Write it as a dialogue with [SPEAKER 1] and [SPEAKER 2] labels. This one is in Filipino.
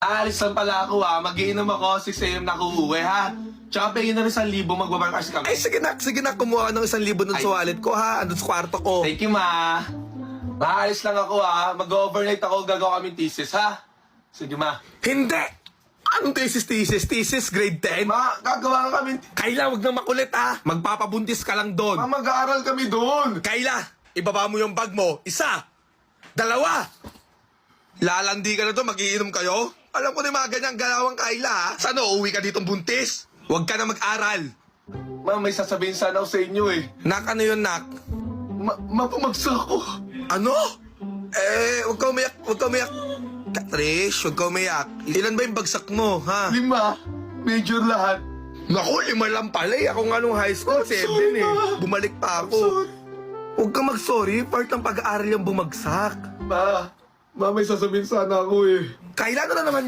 [SPEAKER 1] Aalis lang pala ako Mag-iinom ako, 6 AM na ako uuwi ha. Tsaka pingin na rin 1,000, magbabarkas kami.
[SPEAKER 2] Ay, sige nak, kumuha ka ng 1,000 dun sa wallet ko ha. Andun sa kwarto ko.
[SPEAKER 1] Thank you ma. Aalis lang ako Mag-overnight ako, gagawa kami thesis ha. Sige ma.
[SPEAKER 2] Hindi! Anong thesis? Thesis, grade 10?
[SPEAKER 1] Ma, gagawa kami.
[SPEAKER 2] Kayla, wag na makulit ha. Magpapabuntis ka lang doon.
[SPEAKER 1] Ma, mag-aaral kami doon.
[SPEAKER 2] Kayla, ibaba mo yung bag mo. 1, 2. Lalandi ka na to, magiinom kayo? Alam ko na yung mga ganyang galawang, Kayla ha. Sana uuwi ka ditong buntis? Huwag ka na mag-aral.
[SPEAKER 1] Ma, may sasabihin sana ako sa inyo
[SPEAKER 2] Nak, ano yun, nak?
[SPEAKER 1] Mapumagsak ako.
[SPEAKER 2] Ano? Huwag ka umiyak. Trish, huwag ka umiyak. Ilan ba yung bagsak mo, ha?
[SPEAKER 1] 5, major lahat.
[SPEAKER 2] Naku, 5 lang pala eh. Ako nga nung high school, 7
[SPEAKER 1] sorry,
[SPEAKER 2] eh.
[SPEAKER 1] ma.
[SPEAKER 2] Bumalik pa ako.
[SPEAKER 1] Sorry.
[SPEAKER 2] Huwag ka mag-sorry. Part ng pag-aaral yung bumagsak.
[SPEAKER 1] Ma, may sasabihin sana ako
[SPEAKER 2] Kailan na naman